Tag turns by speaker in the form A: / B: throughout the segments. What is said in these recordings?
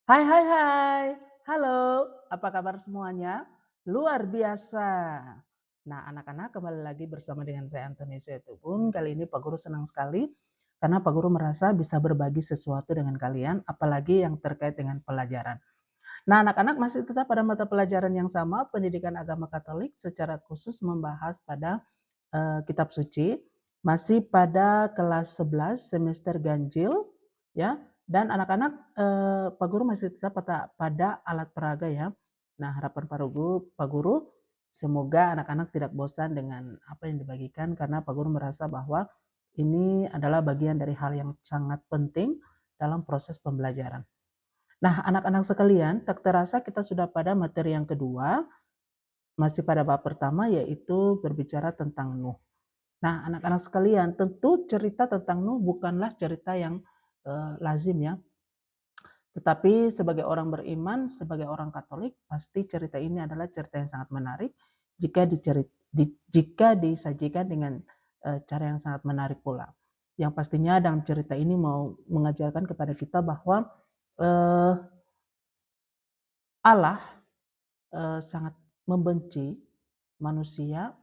A: Hai hai hai, halo, apa kabar semuanya? Luar biasa. Nah, anak-anak kembali lagi bersama dengan saya Antoni Setubun. Kali ini Pak Guru senang sekali karena Pak Guru merasa bisa berbagi sesuatu dengan kalian, apalagi yang terkait dengan pelajaran. Nah, anak-anak masih tetap pada mata pelajaran yang sama, pendidikan agama Katolik secara khusus membahas pada kitab suci, masih pada kelas 11 semester ganjil, ya. Dan anak-anak, Pak Guru masih tetap pada alat peraga ya. Nah, harapan Pak Guru semoga anak-anak tidak bosan dengan apa yang dibagikan karena Pak Guru merasa bahwa ini adalah bagian dari hal yang sangat penting dalam proses pembelajaran. Nah, anak-anak sekalian, tak terasa kita sudah pada materi yang kedua, masih pada bab pertama yaitu berbicara tentang Nuh. Nah, anak-anak sekalian, tentu cerita tentang Nuh bukanlah cerita yang lazim ya. Tetapi sebagai orang beriman, sebagai orang Katolik, pasti cerita ini adalah cerita yang sangat menarik jika disajikan dengan cara yang sangat menarik pula. Yang pastinya dalam cerita ini mau mengajarkan kepada kita bahwa eh, Allah sangat membenci manusia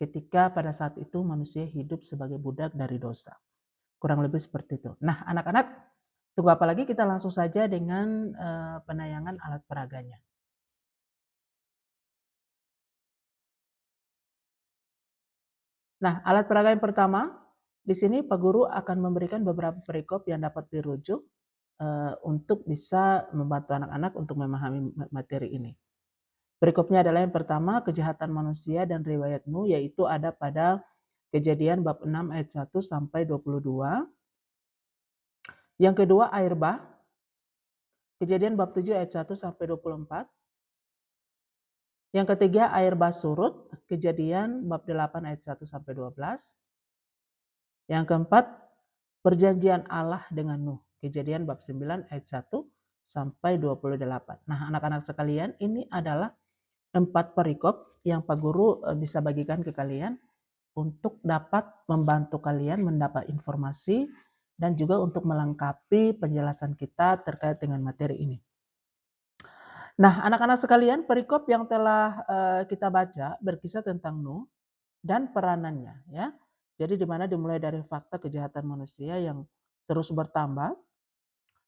A: ketika pada saat itu manusia hidup sebagai budak dari dosa. Kurang lebih seperti itu. Nah, anak-anak, tunggu apa lagi, kita langsung saja dengan penayangan alat peraganya. Nah, alat peraga yang pertama, di sini Pak Guru akan memberikan beberapa perikop yang dapat dirujuk untuk bisa membantu anak-anak untuk memahami materi ini. Perikopnya adalah yang pertama, kejahatan manusia dan riwayat Nuh, yaitu ada pada Kejadian bab 6 ayat 1 sampai 22. Yang kedua, air bah, Kejadian bab 7 ayat 1 sampai 24. Yang ketiga, air bah surut, Kejadian bab 8 ayat 1 sampai 12. Yang keempat, perjanjian Allah dengan Nuh, Kejadian bab 9 ayat 1 sampai 28. Nah, anak-anak sekalian, ini adalah 4 perikop yang Pak Guru bisa bagikan ke kalian untuk dapat membantu kalian mendapat informasi dan juga untuk melengkapi penjelasan kita terkait dengan materi ini. Nah, anak-anak sekalian, perikop yang telah kita baca berkisah tentang Nuh dan peranannya, ya. Jadi di mana dimulai dari fakta kejahatan manusia yang terus bertambah,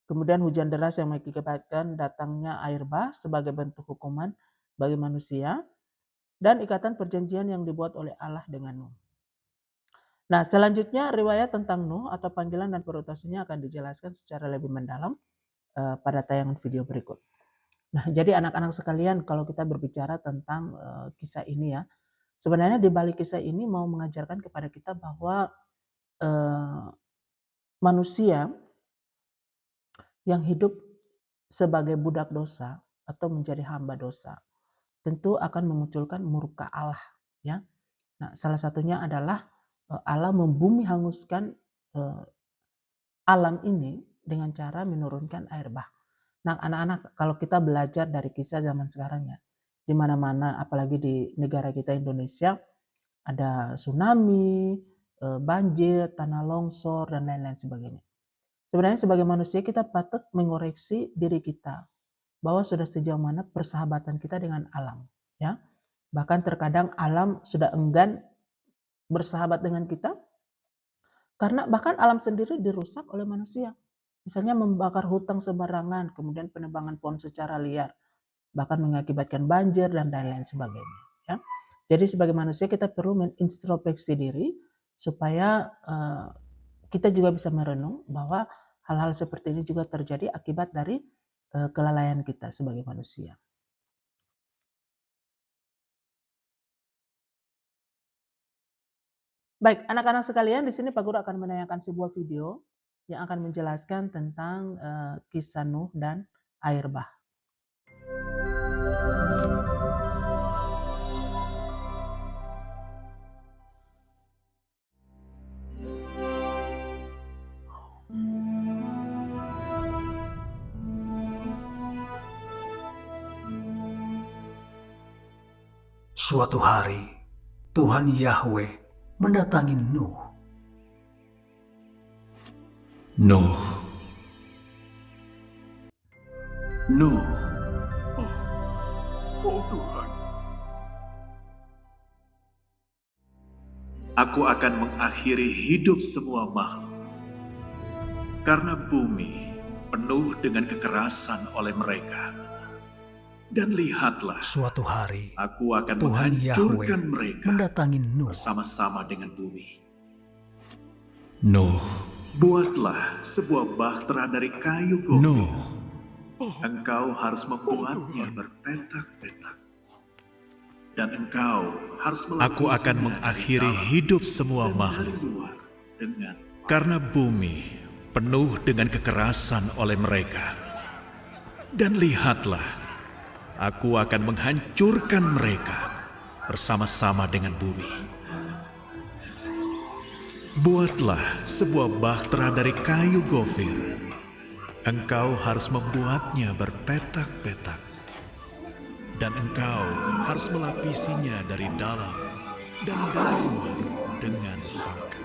A: kemudian hujan deras yang mengakibatkan datangnya air bah sebagai bentuk hukuman bagi manusia, dan ikatan perjanjian yang dibuat oleh Allah dengan Nuh. Nah, selanjutnya riwayat tentang Nuh atau panggilan dan perutasannya akan dijelaskan secara lebih mendalam pada tayangan video berikut. Nah, jadi anak-anak sekalian, kalau kita berbicara tentang kisah ini ya, sebenarnya di balik kisah ini mau mengajarkan kepada kita bahwa manusia yang hidup sebagai budak dosa atau menjadi hamba dosa tentu akan memunculkan murka Allah, ya. Nah, salah satunya adalah Allah membumi hanguskan alam ini dengan cara menurunkan air bah. Nah, anak-anak, kalau kita belajar dari kisah zaman sekarang ya, di mana-mana, apalagi di negara kita Indonesia, ada tsunami, banjir, tanah longsor, dan lain-lain sebagainya. Sebenarnya sebagai manusia kita patut mengoreksi diri kita bahwa sudah sejauh mana persahabatan kita dengan alam, ya. Bahkan terkadang alam sudah enggan bersahabat dengan kita karena bahkan alam sendiri dirusak oleh manusia. Misalnya membakar hutan sembarangan, kemudian penebangan pohon secara liar, bahkan mengakibatkan banjir dan lain-lain sebagainya. Ya. Jadi sebagai manusia kita perlu mengintrospeksi diri supaya kita juga bisa merenung bahwa hal-hal seperti ini juga terjadi akibat dari kelalaian kita sebagai manusia. Baik, anak-anak sekalian, di sini Pak Guru akan menayangkan sebuah video yang akan menjelaskan tentang kisah Nuh dan air bah.
B: Suatu hari, Tuhan Yahweh mendatangi Nuh.
C: Nuh,
B: Nuh. Oh, oh Tuhan. Aku akan mengakhiri hidup semua makhluk, karena bumi penuh dengan kekerasan oleh mereka. Dan lihatlah,
C: Suatu hari,
B: aku akan
C: Tuhan Yahweh
B: menghancurkan mereka
C: mendatangi Nuh.
B: bersama-sama dengan bumi.
D: Nuh,
B: Buatlah sebuah bahtera dari kayu gofir.
D: Nuh,
B: Engkau harus membuatnya berpetak-petak. Dan engkau harus
D: aku akan
B: melapisinya
D: mengakhiri
B: dari dalam
D: hidup semua
B: dan dari
D: makhluk,
B: luar dengan
D: karena bumi penuh dengan kekerasan oleh mereka. Dan lihatlah, aku akan menghancurkan mereka bersama-sama dengan bumi. Buatlah sebuah bahtera dari kayu gofir. Engkau harus membuatnya berpetak-petak. Dan engkau harus melapisinya dari dalam dan dari luar dengan pagar.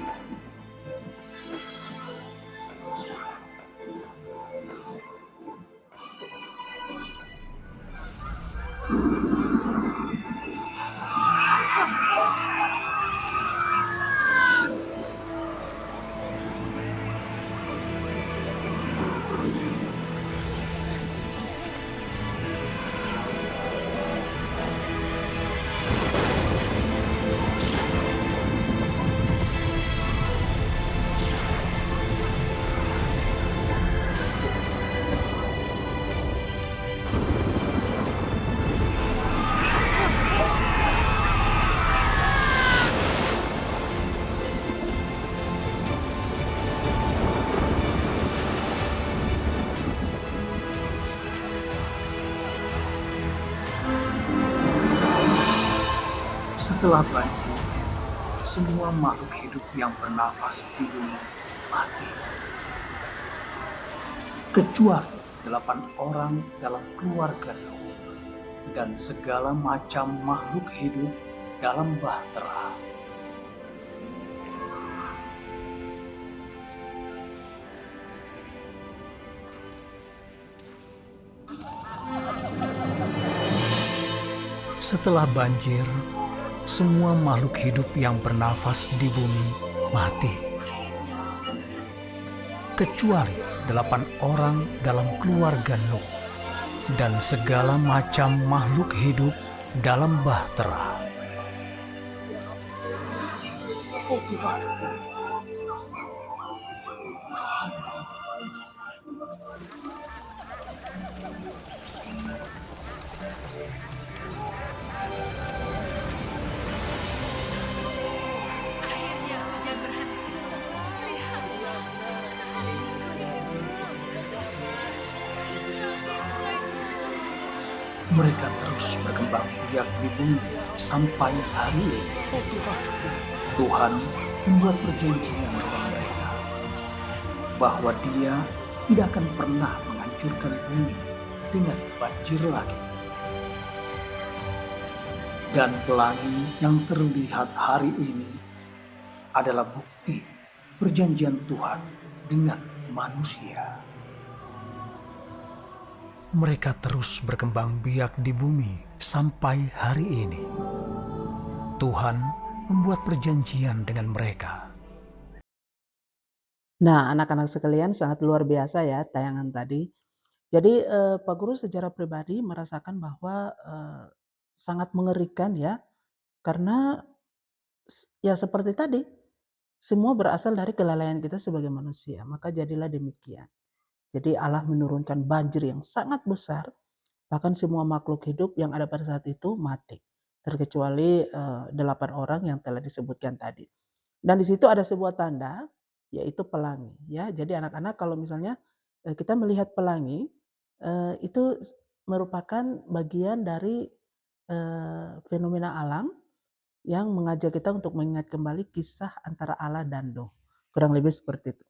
B: Setelah banjir, semua makhluk hidup yang bernafas di bumi mati. Kecuali 8 orang dalam keluarga Nuh dan segala macam makhluk hidup dalam bahtera.
C: Setelah banjir, semua makhluk hidup yang bernafas di bumi mati. Kecuali 8 orang dalam keluarga Nuh dan segala macam makhluk hidup dalam bahtera.
B: Oh Tuhan,
E: Akhirnya hujan berhenti. Lihatlah, matahari mulai turun.
B: mereka terus berkembang biak di bumi sampai hari ini. Tuhan membuat perjanjian dengan mereka bahwa Dia tidak akan pernah menghancurkan bumi dengan banjir lagi. Dan pelangi yang terlihat hari ini adalah bukti perjanjian Tuhan dengan manusia.
C: Mereka terus berkembang biak di bumi sampai hari ini. Tuhan membuat perjanjian dengan mereka.
A: Nah, anak-anak sekalian, sangat luar biasa ya tayangan tadi. Jadi Pak Guru secara pribadi merasakan bahwa sangat mengerikan ya, karena ya seperti tadi, semua berasal dari kelalaian kita sebagai manusia, maka jadilah demikian. Jadi Allah menurunkan banjir yang sangat besar, bahkan semua makhluk hidup yang ada pada saat itu mati, terkecuali 8 orang yang telah disebutkan tadi. Dan di situ ada sebuah tanda, yaitu pelangi. Ya, jadi anak-anak kalau misalnya kita melihat pelangi, itu merupakan bagian dari fenomena alam yang mengajak kita untuk mengingat kembali kisah antara Allah dan Nuh. Kurang lebih seperti itu.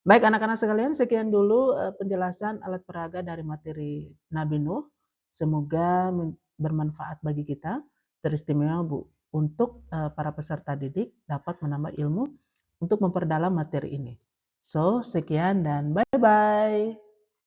A: Baik anak-anak sekalian, sekian dulu penjelasan alat peraga dari materi Nabi Nuh. Semoga bermanfaat bagi kita, teristimewa Bu, untuk para peserta didik dapat menambah ilmu untuk memperdalam materi ini. So, sekian dan bye-bye.